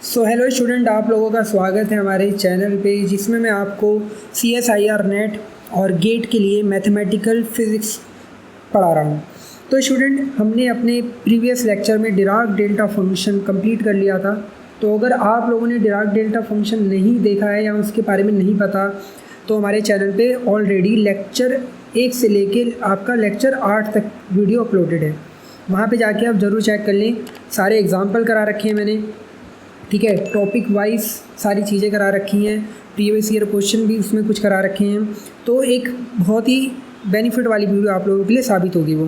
Hello student, आप लोगों का स्वागत है हमारे चैनल पे, जिसमें मैं आपको CSIR नेट और गेट के लिए मैथमेटिकल फिज़िक्स पढ़ा रहा हूँ। तो स्टूडेंट, हमने अपने प्रीवियस लेक्चर में डिराक डेल्टा फंक्शन कंप्लीट कर लिया था। तो अगर आप लोगों ने डिराक डेल्टा फंक्शन नहीं देखा है या उसके बारे में नहीं पता, तो हमारे चैनल पे ऑलरेडी लेक्चर 1 से लेके आपका लेक्चर 8 तक वीडियो अपलोडेड है। वहाँ पे जाके आप ज़रूर चेक कर लें। सारे एग्जाम्पल करा रखे हैं मैंने, ठीक है। टॉपिक वाइज सारी चीज़ें करा रखी हैं, प्रीवियस ईयर क्वेश्चन भी उसमें कुछ करा रखे हैं। तो एक बहुत ही बेनिफिट वाली वीडियो आप लोगों के लिए साबित होगी वो।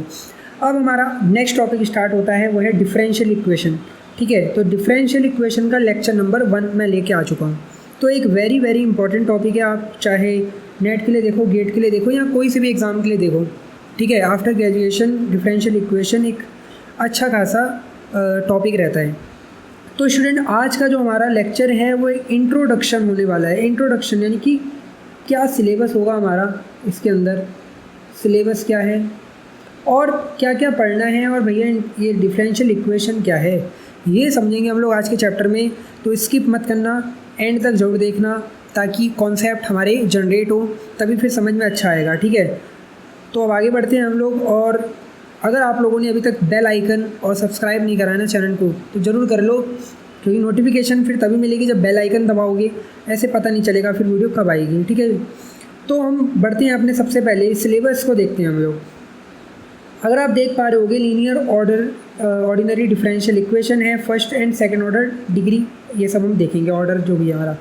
अब हमारा नेक्स्ट टॉपिक स्टार्ट होता है, वो है डिफरेंशियल इक्वेशन, ठीक है। तो डिफरेंशियल इक्वेशन का लेक्चर नंबर 1 मैं लेके आ चुका हूँ। तो एक वेरी वेरी इंपॉर्टेंट टॉपिक है, आप चाहे नेट के लिए देखो, गेट के लिए देखो या कोई से भी एग्ज़ाम के लिए देखो, ठीक है। आफ्टर ग्रेजुएशन डिफरेंशियल इक्वेशन एक अच्छा खासा टॉपिक रहता है। तो स्टूडेंट, आज का जो हमारा लेक्चर है वो एक इंट्रोडक्शन होने वाला है। इंट्रोडक्शन यानी कि क्या सिलेबस होगा हमारा, इसके अंदर सिलेबस क्या है और क्या क्या पढ़ना है, और भैया ये डिफरेंशियल इक्वेशन क्या है, ये समझेंगे हम लोग आज के चैप्टर में। तो स्किप मत करना, एंड तक जरूर देखना, ताकि कॉन्सेप्ट हमारे जनरेट हो, तभी फिर समझ में अच्छा आएगा, ठीक है। तो अब आगे बढ़ते हैं हम लोग। और अगर आप लोगों ने अभी तक बेल आइकन और सब्सक्राइब नहीं करा है ना चैनल को, तो ज़रूर कर लो, क्योंकि नोटिफिकेशन फिर तभी मिलेगी जब बेल आइकन दबाओगे, ऐसे पता नहीं चलेगा फिर वीडियो कब आएगी, ठीक है। तो हम बढ़ते हैं अपने सबसे पहले सिलेबस को देखते हैं हम लोग। अगर आप देख पा रहे होगे, लीनियर ऑर्डिनरी डिफरेंशियल इक्वेशन है, first and second order degree, ये सब हम देखेंगे, ऑर्डर जो भी है हमारा।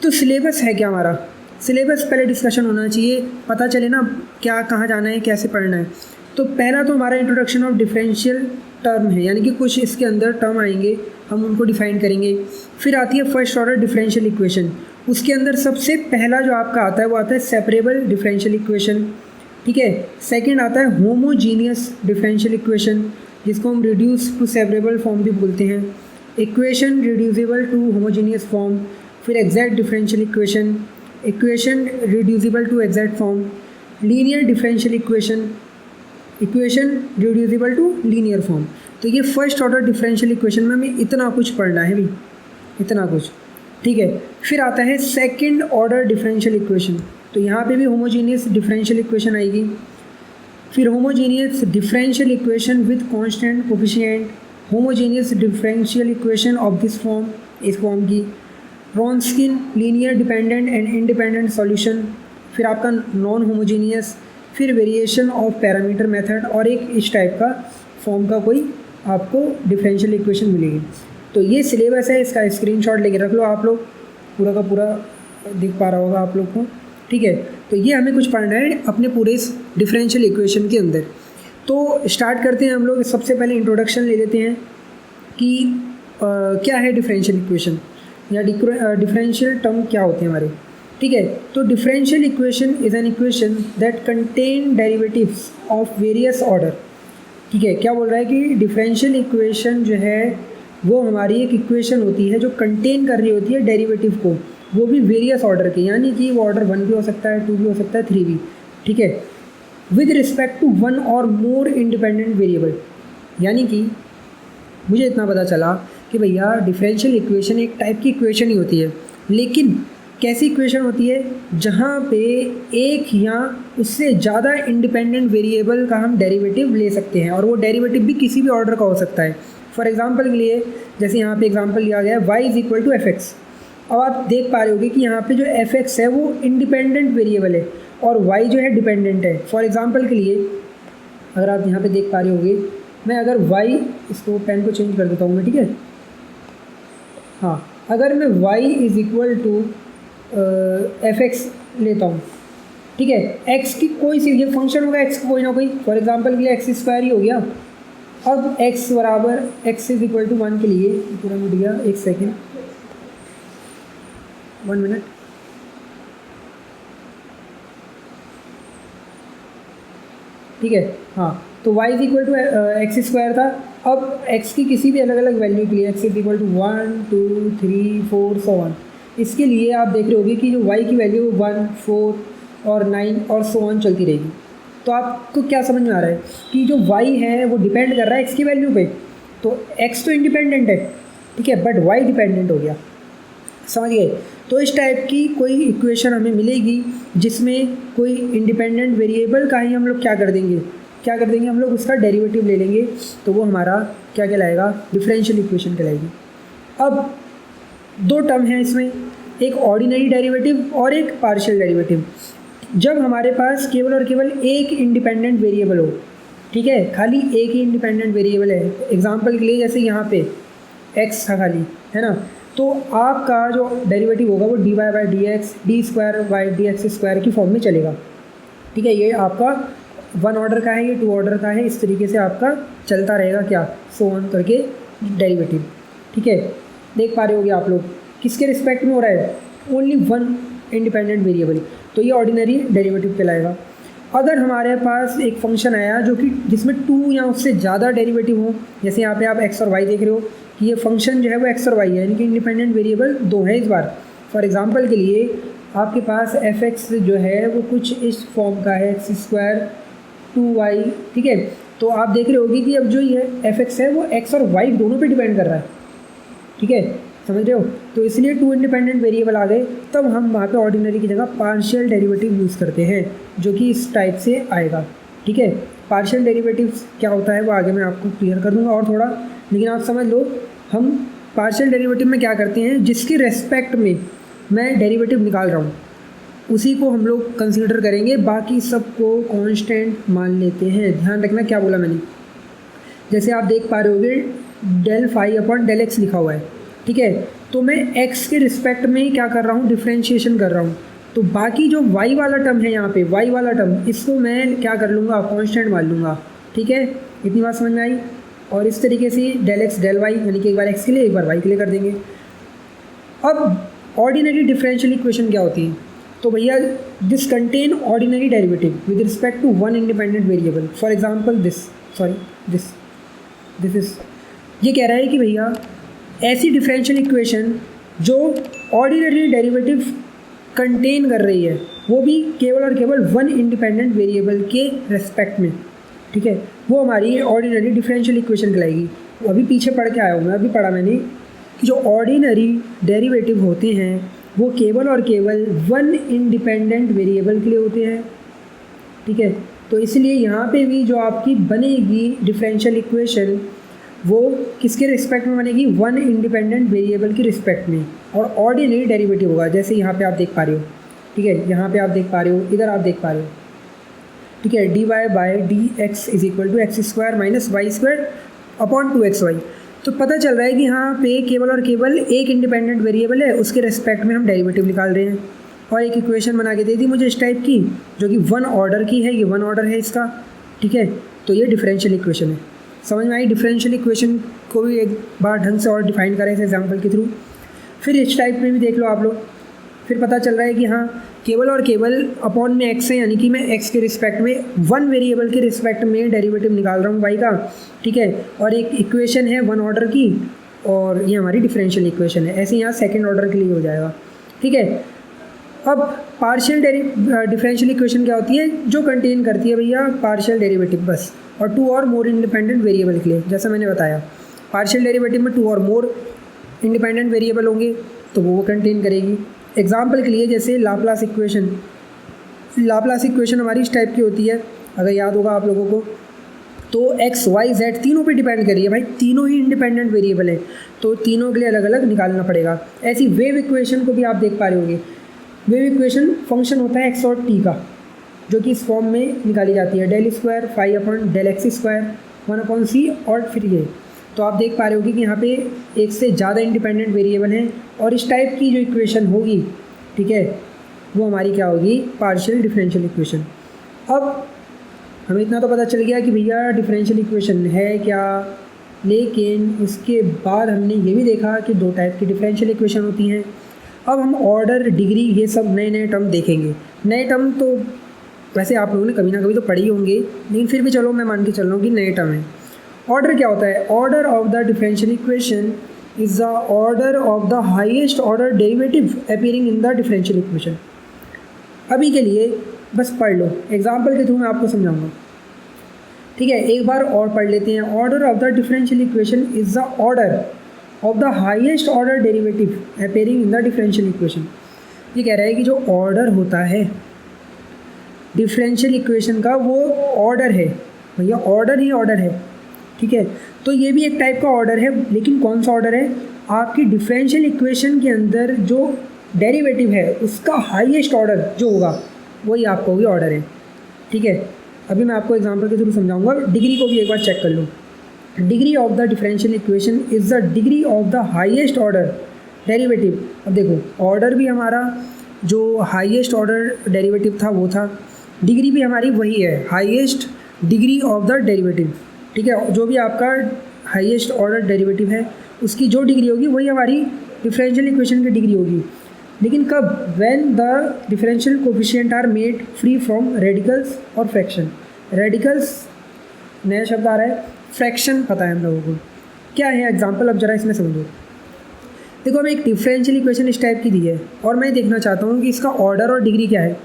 तो सिलेबस है क्या हमारा, सिलेबस पहले डिस्कशन होना चाहिए, पता चले ना क्या कहाँ जाना है, कैसे पढ़ना है। तो पहला तो हमारा इंट्रोडक्शन ऑफ डिफरेंशियल टर्म है, यानी कि कुछ इसके अंदर टर्म आएंगे, हम उनको डिफाइन करेंगे। फिर आती है फर्स्ट ऑर्डर डिफरेंशियल इक्वेशन, उसके अंदर सबसे पहला जो आपका आता है वो आता है सेपरेबल डिफरेंशियल इक्वेशन, ठीक है। सेकंड आता है होमोजीनियस डिफरेंशियल इक्वेशन, जिसको हम रिड्यूस टू सेपरेबल फॉर्म भी बोलते हैं। Equation reducible to homogeneous form, फिर exact differential equation, equation reducible to exact form, linear differential equation, equation reducible to linear form. तो ये फर्स्ट ऑर्डर डिफरेंशियल इक्वेशन में हमें इतना कुछ पढ़ना है भी, इतना कुछ, ठीक है। फिर आता है सेकंड ऑर्डर डिफरेंशियल इक्वेशन, तो यहाँ पे भी होमोजीनियस डिफरेंशियल इक्वेशन आएगी। फिर homogeneous differential equation with constant coefficient, homogeneous differential equation of this form, इस फॉर्म की। Wronskian linear dependent and independent solution, फिर आपका नॉन होमोजीनियस, फिर वेरिएशन ऑफ पैरामीटर मेथड, और एक इस टाइप का फॉर्म का कोई आपको डिफरेंशियल इक्वेशन मिलेगी। तो ये सिलेबस है, इसका स्क्रीनशॉट लेके रख लो आप लोग, पूरा का पूरा दिख पा रहा होगा आप लोग को, ठीक है। तो ये हमें कुछ पढ़ना है अपने पूरे इस डिफरेंशियल इक्वेशन के अंदर। तो स्टार्ट करते हैं हम लोग। सबसे पहले इंट्रोडक्शन ले लेते हैं कि क्या है डिफरेंशियल इक्वेशन या डिफरेंशियल टर्म क्या होते हैं हमारे, ठीक है। तो differential equation is an equation that contain derivatives of various order, ठीक है। क्या बोल रहा है कि डिफरेंशियल इक्वेशन जो है वो हमारी एक इक्वेशन होती है जो कंटेन कर रही होती है डेरिवेटिव को, वो भी वेरियस ऑर्डर के, यानी कि वो ऑर्डर 1 भी हो सकता है, 2 भी हो सकता है, 3 भी, ठीक है। विद रिस्पेक्ट टू 1 और मोर इंडिपेंडेंट वेरिएबल, यानी कि मुझे इतना पता चला कि भैया डिफरेंशियल इक्वेशन एक टाइप की इक्वेशन ही होती है, लेकिन कैसी इक्वेशन होती है जहाँ पे एक या उससे ज़्यादा इंडिपेंडेंट वेरिएबल का हम डेरिवेटिव ले सकते हैं, और वो डेरिवेटिव भी किसी भी ऑर्डर का हो सकता है। फॉर एग्जांपल के लिए, जैसे यहाँ पे एग्जांपल लिया गया है y is equal to fx। अब आप देख पा रहे होगे कि यहाँ पे जो fx है वो इंडिपेंडेंट वेरिएबल है और y जो है डिपेंडेंट है। फॉर एग्जांपल के लिए अगर आप यहाँ पे देख पा रहे होगे, मैं अगर y, इसको पेन को चेंज कर देता हूँ मैं, ठीक है। हाँ, अगर मैं y is equal to fx लेता हूँ, ठीक है। x की कोई सी, ये फंक्शन होगा x का कोई ना कोई, फॉर एग्जांपल के लिए x स्क्वायर ही हो गया। अब x बराबर x इज इक्वल टू 1 के लिए पूरा मिट गया, 1 सेकेंड, 1 मिनट, ठीक है। हाँ, तो y is equal to x square था। अब x की किसी भी अलग अलग वैल्यू के लिए x is equal to 1 2 3 4 so on, इसके लिए आप देख रहे होगे कि जो y की वैल्यू 1 4 और 9 और सो ऑन चलती रहेगी। तो आपको क्या समझ में आ रहा है कि जो y है वो डिपेंड कर रहा है x की वैल्यू पे, तो x तो इंडिपेंडेंट है, ठीक है, बट वाई डिपेंडेंट हो गया, समझ गए। तो इस टाइप की कोई इक्वेशन हमें मिलेगी जिसमें कोई इंडिपेंडेंट वेरिएबल का ही हम लोग क्या कर देंगे हम लोग उसका डेरिवेटिव ले लेंगे, तो वो हमारा क्या कहलाएगा, डिफरेंशियल इक्वेशन कहलाएगी। अब दो टर्म हैं इसमें, एक ऑर्डिनरी डेरिवेटिव और एक पार्शियल डेरिवेटिव। जब हमारे पास केवल और केवल एक इंडिपेंडेंट वेरिएबल हो, ठीक है, खाली एक ही इंडिपेंडेंट वेरिएबल है, एग्जांपल के लिए जैसे यहाँ पे x था खाली, है ना, तो आपका जो डेरिवेटिव होगा वो dy by d x D square by d x square की फॉर्म में चलेगा, ठीक है। ये आपका 1 ऑर्डर का है, ये 2 ऑर्डर का है, इस तरीके से आपका चलता रहेगा क्या, सो ऑन करके डेरिवेटिव, ठीक है। देख पा रहे होगे आप लोग किसके रिस्पेक्ट में हो रहा है, ओनली वन इंडिपेंडेंट वेरिएबल, तो ये ऑर्डिनरी डेरिवेटिव कहलाएगा। अगर हमारे पास एक फंक्शन आया जो कि जिसमें 2 या उससे ज़्यादा डेरिवेटिव हो, जैसे यहाँ पे आप x और y देख रहे हो कि ये फंक्शन जो है वो x और y है, यानी कि इंडिपेंडेंट वेरिएबल 2 है इस बार। फॉर एग्जांपल के लिए आपके पास fx जो है वो कुछ इस फॉर्म का है, x स्क्वायर 2y, ठीक है। तो आप देख रहे होगे कि अब जो ये fx है वो x और y दोनों पे डिपेंड कर रहा है, ठीक है, समझ रहे हो। तो इसलिए 2 इंडिपेंडेंट वेरिएबल आ गए, तब हम वहाँ पे ऑर्डिनरी की जगह पार्शियल डेरिवेटिव यूज़ करते हैं, जो कि इस टाइप से आएगा, ठीक है। पार्शियल डेरिवेटिव क्या होता है वो आगे मैं आपको क्लियर कर दूँगा और थोड़ा, लेकिन आप समझ लो हम पार्शियल डेरिवेटिव में क्या करते हैं, जिसके रेस्पेक्ट में मैं डेरिवेटिव निकाल रहा हूँ उसी को हम लोग कंसिडर करेंगे, बाकी सबको कांस्टेंट मान लेते हैं। ध्यान रखना क्या बोला मैंने, जैसे आप देख पा रहे होगे del phi upon del x लिखा हुआ है, ठीक है, तो मैं x के रिस्पेक्ट में क्या कर रहा हूँ, डिफ्रेंशिएशन कर रहा हूँ, तो बाकी जो y वाला टर्म है यहाँ पे, y वाला टर्म, इसको मैं क्या कर लूँगा, कांस्टेंट मान लूँगा, ठीक है। इतनी बात समझ में आई। और इस तरीके से डेल एक्स डेल वाई, यानी कि एक बार x के लिए एक बार y के लिए कर देंगे। अब ऑर्डिनरी डिफरेंशियल इक्वेशन क्या होती है, तो भैया this contain ordinary derivative with respect to one independent variable, for example this is, ये कह रहा है कि भैया ऐसी डिफरेंशियल इक्वेशन जो ऑर्डिनरी डेरिवेटिव कंटेन कर रही है, वो भी केवल और केवल वन इंडिपेंडेंट वेरिएबल के रेस्पेक्ट में, ठीक है, वो हमारी ऑर्डिनरी डिफरेंशियल इक्वेशन कहलाएगी। अभी पीछे पढ़ के आया हूँ मैं, अभी पढ़ा मैंने कि जो ऑर्डिनरी डेरिवेटिव होते हैं वो केवल और केवल वन इंडिपेंडेंट वेरिएबल के लिए होते हैं, ठीक है। तो इसलिए यहाँ पे भी जो आपकी बनेगी डिफरेंशियल इक्वेशन वो किसके रिस्पेक्ट में बनेगी, वन इंडिपेंडेंट वेरिएबल के रिस्पेक्ट में, और ऑर्डिनरी डेरिवेटिव होगा, जैसे यहाँ पे आप देख पा रहे हो, ठीक है, यहाँ पे आप देख पा रहे हो, इधर आप देख पा रहे हो, ठीक है, dy by d x is equal to x square minus y square upon 2xy। तो पता चल रहा है कि यहाँ पे केवल और केवल एक इंडिपेंडेंट वेरिएबल है, उसके रिस्पेक्ट में हम डेरिवेटिव निकाल रहे हैं, और एक इक्वेशन बना के दे दी मुझे इस टाइप की, जो कि 1 ऑर्डर की है, ये 1 ऑर्डर है इसका, ठीक है। तो ये डिफरेंशियल इक्वेशन है, समझ में आई। डिफरेंशियल इक्वेशन को भी एक बार ढंग से और डिफाइन करें इस एग्जाम्पल के थ्रू। फिर इस टाइप में भी देख लो आप लोग, फिर पता चल रहा है कि हाँ केवल और केवल अपॉन में x है, यानी कि मैं x के रिस्पेक्ट में वन वेरिएबल के रिस्पेक्ट में डेरिवेटिव निकाल रहा हूँ y का, ठीक है। और एक इक्वेशन है 1 ऑर्डर की, और ये हमारी डिफरेंशियल इक्वेशन है, ऐसे यहाँ 2nd ऑर्डर के लिए हो जाएगा, ठीक है। अब पार्शियल डिफरेंशियल इक्वेशन क्या होती है, जो कंटेन करती है भैया पार्शियल डेरिवेटिव बस, और 2 और मोर इंडिपेंडेंट वेरिएबल के लिए, जैसा मैंने बताया पार्शियल डेरिवेटिव में 2 और मोर इंडिपेंडेंट वेरिएबल होंगे तो वो कंटेन करेगी। एग्जाम्पल के लिए जैसे लाप्लास इक्वेशन हमारी इस टाइप की होती है, अगर याद होगा आप लोगों को, तो x y z तीनों पे डिपेंड कर रही है भाई, तीनों ही इंडिपेंडेंट वेरिएबल है, तो तीनों के लिए अलग अलग निकालना पड़ेगा। ऐसी वेव इक्वेशन को भी आप देख पा रहे होंगे, वेव इक्वेशन फंक्शन होता है x और t का, जो कि इस फॉर्म में निकाली जाती है, del square phi upon del x square 1/c, और फिर ये, तो आप देख पा रहे होगे कि यहाँ पे एक से ज़्यादा इंडिपेंडेंट वेरिएबल हैं, और इस टाइप की जो इक्वेशन होगी, ठीक है, वो हमारी क्या होगी, पार्शियल डिफरेंशियल इक्वेशन। अब हमें इतना तो पता चल गया कि भैया डिफरेंशियल इक्वेशन है क्या, लेकिन उसके बाद हमने ये भी देखा कि 2 टाइप की डिफरेंशियल इक्वेशन होती हैं। अब हम ऑर्डर, डिग्री, ये सब नए नए टर्म देखेंगे। नए टर्म तो वैसे आप लोगों ने कभी ना कभी तो पढ़ी होंगे, लेकिन फिर भी चलो मैं मान के चल रहा हूँ कि नए टर्म है। ऑर्डर क्या होता है, order of the differential equation is the order of the highest order derivative appearing in the differential equation. अभी के लिए बस पढ़ लो, एग्जाम्पल के थ्रू मैं आपको समझाऊंगा, ठीक है। एक बार और पढ़ लेते हैं। Order of the differential equation is the of the highest order derivative appearing in the differential equation. ये कह रहा है कि जो ऑर्डर होता है डिफरेंशियल इक्वेशन का वो ऑर्डर है, भैया ऑर्डर ही ऑर्डर है, ठीक है। तो ये भी एक टाइप का ऑर्डर है, लेकिन कौन सा ऑर्डर है, आपकी डिफरेंशियल इक्वेशन के अंदर जो डेरिवेटिव है उसका हाईएस्ट ऑर्डर जो होगा वही आपका भी ऑर्डर है, ठीक है। अभी मैं आपको एग्जांपल के थ्रू समझाऊंगा, डिग्री को भी एक बार चेक कर लो। Degree of the differential equation is the degree of the highest order derivative. अब देखो ऑर्डर भी हमारा जो हाईएस्ट ऑर्डर डेरिवेटिव था वो था, डिग्री भी हमारी वही है, highest degree of the derivative, ठीक है। जो भी आपका हाईएस्ट ऑर्डर डेरिवेटिव है उसकी जो डिग्री होगी वही हमारी डिफरेंशियल इक्वेशन की डिग्री होगी। लेकिन कब, when the differential coefficient are made free from radicals और फ्रैक्शन। रेडिकल्स नया शब्द आ रहा है, फ्रैक्शन पता है हम लोगों को क्या है। एग्जांपल अब जरा इसमें समझो। देखो अब एक डिफरेंशियल इक्वेशन इस टाइप की दी है और मैं देखना चाहता हूँ कि इसका ऑर्डर और डिग्री क्या है,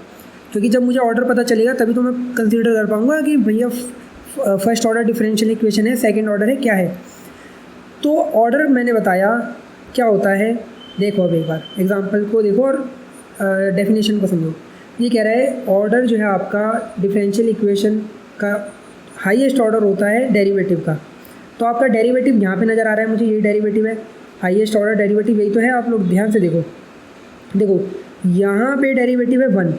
क्योंकि जब मुझे ऑर्डर पता चलेगा तभी तो मैं कंसीडर कर पाऊँगा कि भैया फर्स्ट ऑर्डर डिफरेंशियल इक्वेशन है, सेकेंड ऑर्डर है, क्या है। तो ऑर्डर मैंने बताया क्या होता है, देखो अब एक बार एग्जांपल को देखो और डेफिनेशन को समझो। ये कह रहा है ऑर्डर जो है आपका डिफरेंशियल इक्वेशन का हाईएस्ट ऑर्डर होता है डेरिवेटिव का। तो आपका डेरिवेटिव यहाँ पे नज़र आ रहा है मुझे, ये डेरिवेटिव है, हाईएस्ट ऑर्डर डेरिवेटिव यही तो है। आप लोग ध्यान से देखो, देखो यहाँ पे डेरिवेटिव है 1,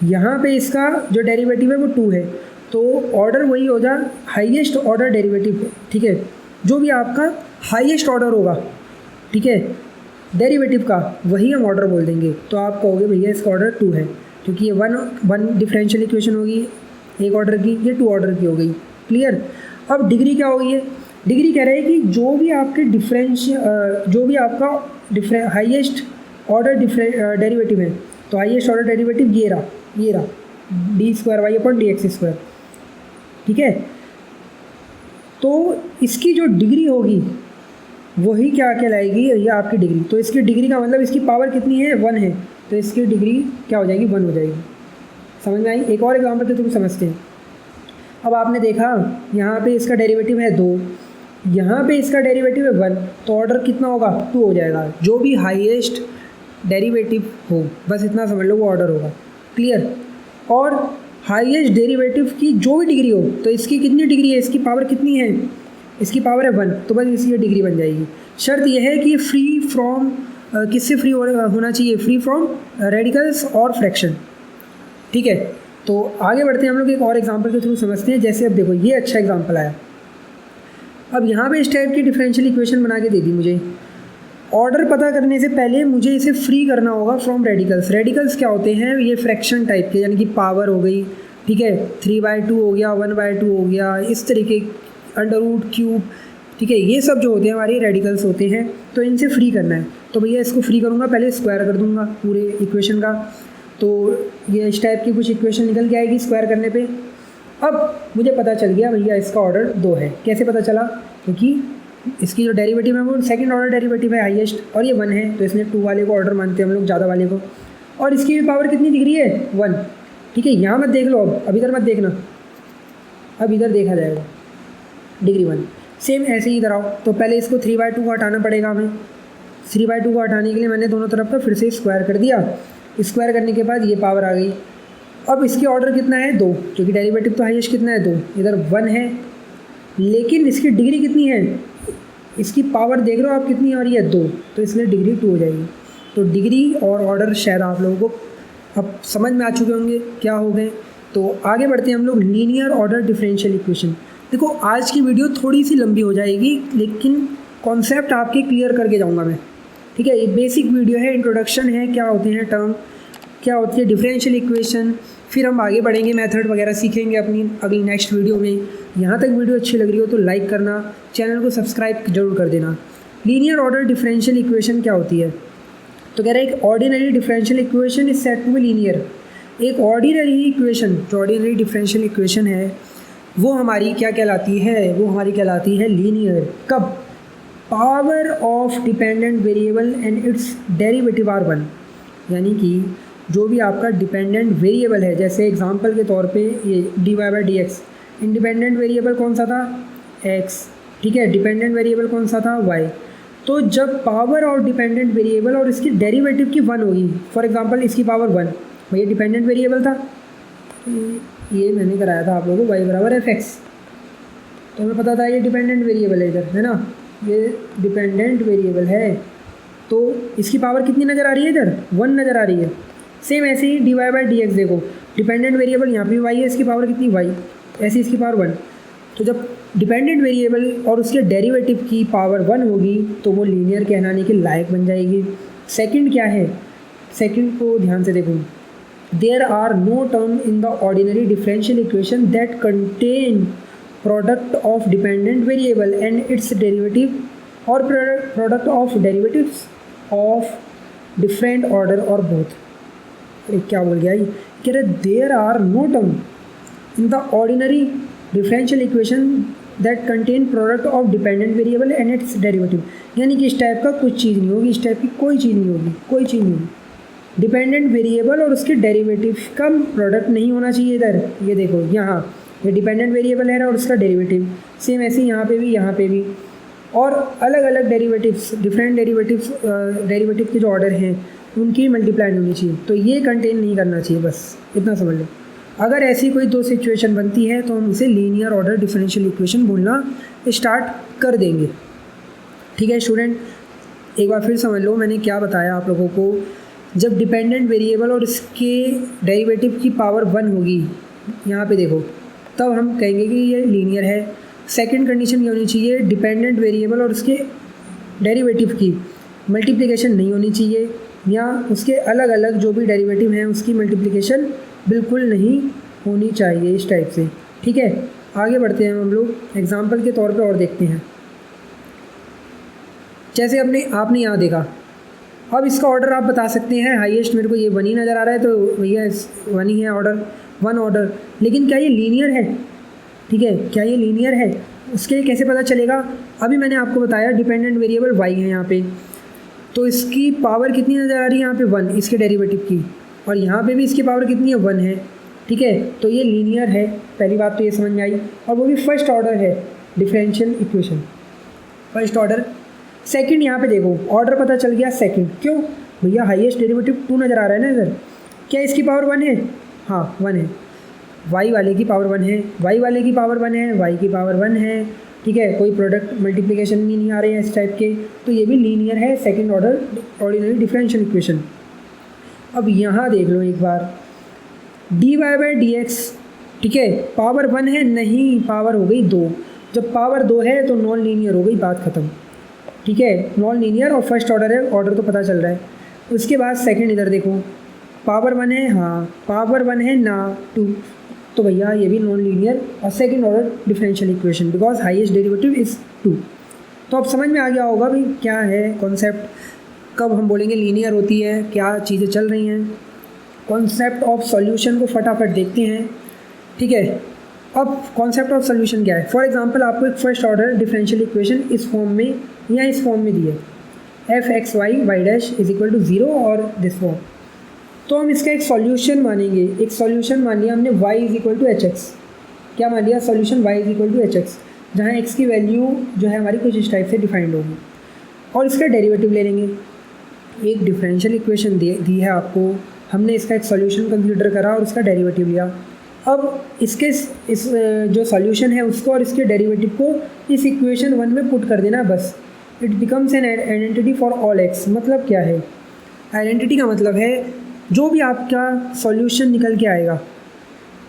यहाँ पे इसका जो डेरिवेटिव है वो 2 है, तो ऑर्डर वही हो जा हाईएस्ट ऑर्डर डेरिवेटिव, ठीक है। जो भी आपका हाईएस्ट ऑर्डर होगा, ठीक है, डेरिवेटिव का, वही हम ऑर्डर बोल देंगे। तो आप कहोगे भैया इसका ऑर्डर 2 है, क्योंकि ये वन डिफरेंशियल इक्वेशन होगी एक ऑर्डर की, ये 2 ऑर्डर की हो गई, क्लियर। अब डिग्री क्या होगी है, डिग्री कह रहे हैं कि जो भी आपके जो भी आपका हाईएस्ट ऑर्डर डेरिवेटिव है, तो हाईएस्ट ऑर्डर डेरिवेटिव ये रहा d²y/dx², ठीक है। तो इसकी जो डिग्री होगी वही क्या कहलाएगी, ये आपकी डिग्री। तो इसकी डिग्री का मतलब इसकी पावर कितनी है, 1 है, तो इसकी डिग्री क्या हो जाएगी, 1 हो जाएगी। समझ में आई। एक और एग्जांपल के थ्रू समझते हैं। अब आपने देखा यहाँ पे इसका डेरिवेटिव है 2, यहाँ पे इसका डेरिवेटिव है 1, तो ऑर्डर कितना होगा, 2 हो जाएगा। जो भी हाईएस्ट डेरिवेटिव हो, बस इतना समझ लो, वो ऑर्डर होगा, क्लियर। और हाईएस्ट डेरिवेटिव की जो भी डिग्री हो, तो इसकी कितनी डिग्री है, इसकी पावर कितनी है, इसकी पावर है 1, तो बस इसकी डिग्री बन जाएगी। शर्त यह है कि फ्री फ्रॉम किससे फ्री होना चाहिए, फ्री फ्रॉम रेडिकल्स और फ्रैक्शन, ठीक है। तो आगे बढ़ते हैं हम लोग एक और एग्जांपल के थ्रू समझते हैं। जैसे अब देखो ये अच्छा एग्जांपल आया। अब यहाँ पे इस टाइप की डिफरेंशियल इक्वेशन बना के दे दी मुझे। ऑर्डर पता करने से पहले मुझे इसे फ्री करना होगा फ्रॉम रेडिकल्स। रेडिकल्स क्या होते हैं, ये फ्रैक्शन टाइप के, यानी कि पावर हो गई, ठीक है, 3/2 हो गया, 1/2 हो गया, इस तरीके √3, ठीक है, ये सब जो होते हैं हमारे रेडिकल्स होते हैं। तो इनसे फ्री करना है, तो भैया इसको फ्री करूँगा, पहले स्क्वायर कर दूँगा पूरे इक्वेशन का। तो ये इस टाइप की कुछ इक्वेशन निकल के आएगी स्क्वायर करने पे। अब मुझे पता चल गया भैया इसका ऑर्डर 2 है। कैसे पता चला, क्योंकि इसकी जो डेरिवेटिव है वो सेकंड ऑर्डर डेरिवेटिव है हाईएस्ट, और ये 1 है, तो इसने 2 वाले को ऑर्डर मानते हैं हम लोग, ज़्यादा वाले को। और इसकी भी पावर कितनी दिख रही है, 1, ठीक है। यहाँ मत देख लो, अब इधर मत देखना, अब इधर देखा जाएगा, डिग्री 1। सेम ऐसे ही इधर आओ, तो पहले इसको 3/2 को हटाना पड़ेगा हमें। 3/2 को हटाने के लिए मैंने दोनों तरफ का फिर से स्क्वायर कर दिया। स्क्वायर करने के बाद ये पावर आ गई। अब इसकी ऑर्डर कितना है, 2, क्योंकि डेरिवेटिव तो हाईएस्ट कितना है, 2, इधर 1 है, लेकिन इसकी डिग्री कितनी है, इसकी पावर देख रहे हो आप कितनी आ रही है, 2, तो इसलिए डिग्री 2 हो जाएगी। तो डिग्री और ऑर्डर शायद आप लोगों को अब समझ में आ चुके होंगे क्या हो गए। तो आगे बढ़ते हैं हम लोग लीनियर ऑर्डर डिफरेंशियल इक्वेशन। देखो आज की वीडियो थोड़ी सी लंबी हो जाएगी, लेकिन कॉन्सेप्ट आपके क्लियर करके जाऊंगा मैं, ठीक है। ये बेसिक वीडियो है, इंट्रोडक्शन है, क्या होते हैं टर्म, क्या होती है डिफरेंशियल इक्वेशन, फिर हम आगे बढ़ेंगे, मेथड वगैरह सीखेंगे अपनी अगली नेक्स्ट वीडियो में। यहाँ तक वीडियो अच्छी लग रही हो तो लाइक करना, चैनल को सब्सक्राइब जरूर कर देना। लीनियर ऑर्डर डिफरेंशियल इक्वेशन क्या होती है, तो कह रहे हैं एक ordinary differential equation is said to be linear. एक ऑर्डिनरी इक्वेशन, जो ऑर्डिनरी डिफरेंशियल इक्वेशन है वो हमारी क्या कहलाती है, वो हमारी कहलाती है लीनियर। कब, power of dependent variable and its derivative are 1, यानी कि जो भी आपका डिपेंडेंट वेरिएबल है, जैसे एग्जांपल के तौर पे ये dy/dx, इंडिपेंडेंट वेरिएबल कौन सा था, x, ठीक है, डिपेंडेंट वेरिएबल कौन सा था, y। तो जब पावर और डिपेंडेंट वेरिएबल और इसकी डेरिवेटिव की 1 होगी, फॉर एग्जांपल इसकी पावर 1, ये डिपेंडेंट वेरिएबल था, ये मैंने कराया था आप लोगों को y बराबर fx, तो हमें पता था ये डिपेंडेंट वेरिएबल है इधर, है ना, ये डिपेंडेंट वेरिएबल है, तो इसकी पावर कितनी नज़र आ रही है इधर, 1 नज़र आ रही है। सेम ऐसे ही dy बाई डी एक्स देखो, डिपेंडेंट वेरिएबल यहाँ पे y है, इसकी पावर कितनी y, ऐसी इसकी पावर 1। तो जब डिपेंडेंट वेरिएबल और उसके डेरिवेटिव की पावर 1 होगी तो वो लीनियर कहलाने के लायक बन जाएगी। सेकंड क्या है, सेकंड को ध्यान से देखो, there are no term in the ordinary differential equation that contain product of dependent variable and its derivative or product of derivatives of different order or both. अरे क्या बोल गया ये, कह रहे there are no term in the ordinary differential equation that contain product of dependent variable and its derivative, यानी कि इस टाइप का कुछ चीज़ नहीं होगी, इस टाइप की कोई चीज़ नहीं होगी, कोई चीज़ नहीं होगी। डिपेंडेंट वेरिएबल और उसके डेरिवेटिव का प्रोडक्ट नहीं होना चाहिए इधर, ये देखो यहाँ ये डिपेंडेंट वेरिएबल है और उसका डेरिवेटिव, सेम ऐसे यहाँ पे भी, यहाँ पे भी, और अलग अलग डेरिवेटिव्स, डिफरेंट डेरिवेटिव के जो ऑर्डर हैं उनकी मल्टीप्लाई होनी चाहिए, तो ये कंटेन नहीं करना चाहिए, बस इतना समझ लो। अगर ऐसी कोई दो सिचुएशन बनती है तो हम इसे लीनियर ऑर्डर डिफरेंशियल इक्वेशन बोलना स्टार्ट कर देंगे। ठीक है स्टूडेंट, एक बार फिर समझ लो मैंने क्या बताया आप लोगों को। जब डिपेंडेंट वेरिएबल और इसके डेरिवेटिव की पावर 1 होगी, यहाँ पे देखो, तब हम कहेंगे कि ये लीनियर है। सेकंड कंडीशन ये होनी चाहिए, डिपेंडेंट वेरिएबल और उसके डेरिवेटिव की मल्टीप्लिकेशन नहीं होनी चाहिए, या उसके अलग अलग जो भी डेरिवेटिव हैं उसकी मल्टीप्लिकेशन बिल्कुल नहीं होनी चाहिए, इस टाइप से। ठीक है, आगे बढ़ते हैं हम लोग, एग्जाम्पल के तौर पे और देखते हैं। जैसे आपने यहाँ देखा, अब इसका ऑर्डर आप बता सकते हैं, हाईएस्ट मेरे को ये 1 ही नज़र आ रहा है, तो भैया 1 ही है ऑर्डर, 1 ऑर्डर। लेकिन क्या ये लीनियर है? ठीक है, क्या ये लीनियर है, उसके कैसे पता चलेगा? अभी मैंने आपको बताया डिपेंडेंट वेरिएबल y है यहाँ पे, तो इसकी पावर कितनी नज़र आ रही है यहाँ पे 1, इसके डेरिवेटिव की, और यहाँ पे भी इसकी पावर कितनी है 1 है। ठीक है, तो ये लीनियर है, पहली बात तो ये समझ में आई, और वो भी फर्स्ट ऑर्डर है differential equation, first order. Second यहाँ पे देखो, ऑर्डर पता चल गया सेकंड, क्यों भैया हाईएस्ट डेरिवेटिव 2 नज़र आ रहा है ना इधर, क्या इसकी पावर 1 है? हाँ 1 है, y वाले की पावर 1 है, y वाले की पावर 1 है, y की पावर 1 है। ठीक है, कोई प्रोडक्ट मल्टीप्लिकेशन भी नहीं आ रहे हैं इस टाइप के, तो ये भी लीनियर है, second order ordinary differential equation. अब यहाँ देख लो एक बार, dy बाई डी एक्स, ठीक है, पावर 1 है नहीं, पावर हो गई 2, जब पावर 2 है तो नॉन लीनियर हो गई, बात ख़त्म। ठीक है, नॉन लीनियर और फर्स्ट ऑर्डर है, ऑर्डर तो पता चल रहा है। उसके बाद सेकंड इधर देखो, पावर 1 है, हाँ पावर 1 है ना 2, तो भैया ये भी नॉन लीनियर और second order differential equation, because highest derivative is 2। तो अब समझ में आ गया होगा भाई क्या है कॉन्सेप्ट, कब हम बोलेंगे लीनियर होती है, क्या चीज़ें चल रही हैं। कॉन्सेप्ट ऑफ सॉल्यूशन को फटाफट देखते हैं। ठीक है, अब कॉन्सेप्ट ऑफ सॉल्यूशन क्या है? फॉर एग्जांपल आपको एक फर्स्ट ऑर्डर डिफरेंशियल इक्वेशन इस फॉर्म में या इस फॉर्म में दी है, f(x(y) y' is equal to 0 और दिस फॉर्म, तो हम इसका एक सॉल्यूशन मानेंगे। एक सॉल्यूशन मान लिया हमने y is equal to h x, क्या मान लिया solution y is equal to h x, जहाँ x की वैल्यू जो है हमारी कुछ इस टाइप से डिफाइंड होगी, और इसका डेरिवेटिव ले लेंगे। एक डिफरेंशियल इक्वेशन दी है आपको, हमने इसका एक सॉल्यूशन कंसीडर करा और उसका डेरिवेटिव लिया। अब इसके इस जो सॉल्यूशन है उसको और इसके डेरिवेटिव को इस इक्वेशन 1 में पुट कर देना, बस it becomes an identity for all x. मतलब क्या है? आइडेंटिटी का मतलब है जो भी आपका सॉल्यूशन निकल के आएगा,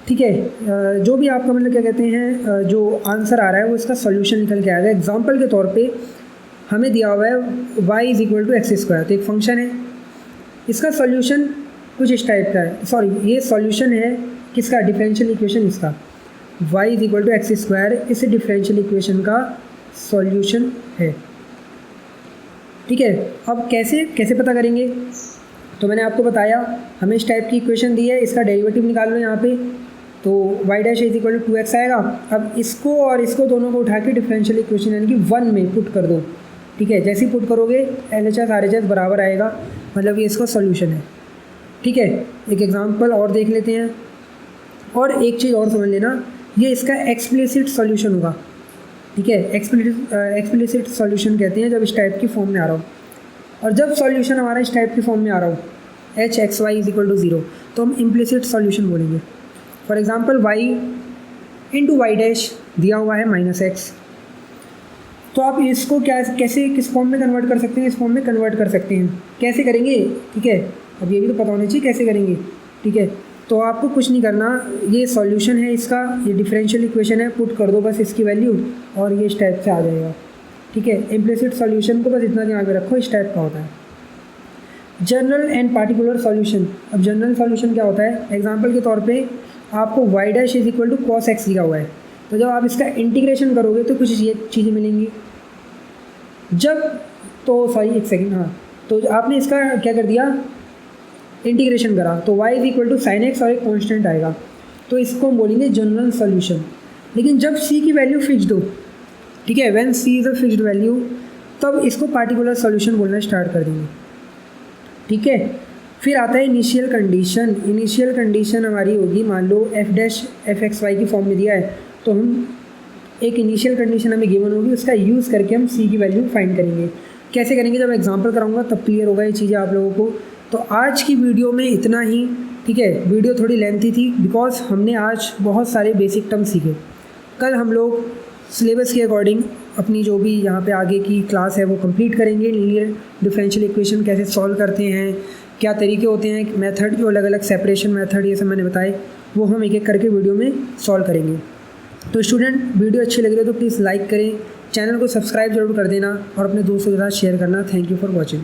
ठीक है, जो भी आपका मतलब क्या कहते हैं जो आंसर आ रहा है वो इसका सॉल्यूशन निकल के आएगा। एग्जांपल के तौर पे हमें दिया हुआ है y is equal to x square, तो एक फंक्शन है, इसका सॉल्यूशन कुछ इस टाइप का है, सॉरी ये सॉल्यूशन है किसका? डिफरेंशियल इक्वेशन इसका, y is equal to x square इस डिफरेंशियल इक्वेशन का सॉल्यूशन है। ठीक है, अब कैसे पता करेंगे? तो मैंने आपको बताया हमें इस टाइप की इक्वेशन दी है, इसका डेरिवेटिव निकाल लो यहाँ पे, तो y dash is equal to 2x आएगा। अब इसको और इसको दोनों को उठा के डिफरेंशियल इक्वेशन यानी कि 1 में पुट कर दो। ठीक है, जैसे ही पुट करोगे LHS RHS बराबर आएगा, मतलब ये इसका सॉल्यूशन है। ठीक है, एक एग्जांपल और देख लेते हैं, और एक चीज़ और समझ लेना, ये इसका एक्सप्लिसिट सॉल्यूशन होगा। ठीक है। एक्सप्लिसिट सॉल्यूशन कहते हैं जब इस टाइप की फॉर्म में आ रहा हो, और जब सॉल्यूशन हमारा इस टाइप की फॉर्म में आ रहा हो h(x(y) = 0 तो हम इम्प्लिसिट सॉल्यूशन बोलेंगे। For example y into y dash दिया हुआ है -x, तो आप इसको कैसे किस फॉर्म में कन्वर्ट कर सकते हैं, इस फॉर्म में कन्वर्ट कर सकते हैं। कैसे करेंगे, ठीक है, अब ये भी तो पता होना चाहिए कैसे करेंगे, ठीक है। तो आपको कुछ नहीं करना, ये सॉल्यूशन है इसका, ये डिफरेंशियल इक्वेशन है, पुट कर दो बस इसकी वैल्यू और ये इस टाइप से आ जाएगा, ठीक है। इम्प्लिसिट सॉल्यूशन को बस इतना दिमाग में रखो, इस टाइप का होता है। जनरल एंड पार्टिकुलर सॉल्यूशन, अब जनरल सॉल्यूशन क्या होता है, एग्जांपल के तौर पे आपको y' = cos x दिया हुआ है, तो जब आप इसका इंटीग्रेशन करोगे तो कुछ ये चीज़ें मिलेंगी। एक सेकेंड, हाँ, तो आपने इसका क्या कर दिया, इंटीग्रेशन करा, तो y = sin x और एक कांस्टेंट आएगा, तो इसको हम बोलेंगे जनरल सॉल्यूशन। लेकिन जब c की वैल्यू फिक्स्ड हो, ठीक है, when c is a fixed value, तब इसको पार्टिकुलर सॉल्यूशन बोलना स्टार्ट कर देंगे, ठीक है। फिर आता है इनिशियल कंडीशन। इनिशियल कंडीशन हमारी होगी, मान लो f(x(y) की फॉर्म में दिया है, तो हम एक इनिशियल कंडीशन हमें गिवन होगी, उसका यूज़ करके हम c की वैल्यू फाइंड करेंगे। कैसे करेंगे, जब एग्जांपल कराऊंगा तब क्लियर होगा ये चीज़ें आप लोगों को। तो आज की वीडियो में इतना ही, ठीक है। वीडियो थोड़ी लेंथी थी बिकॉज हमने आज बहुत सारे बेसिक टर्म सीखे। कल हम लोग सिलेबस के अकॉर्डिंग अपनी जो भी यहाँ पे आगे की क्लास है वो कंप्लीट करेंगे। लीनियर डिफरेंशियल इक्वेशन कैसे सॉल्व करते हैं, क्या तरीके होते हैं, मेथड जो अलग अलग सेपरेशन मेथड ये सब मैंने बताए, वो हम एक एक करके वीडियो में सॉल्व करेंगे। तो स्टूडेंट, वीडियो अच्छी लग रही है तो प्लीज़ लाइक करें, चैनल को सब्सक्राइब जरूर कर देना और अपने दोस्तों के साथ शेयर करना। Thank you for watching.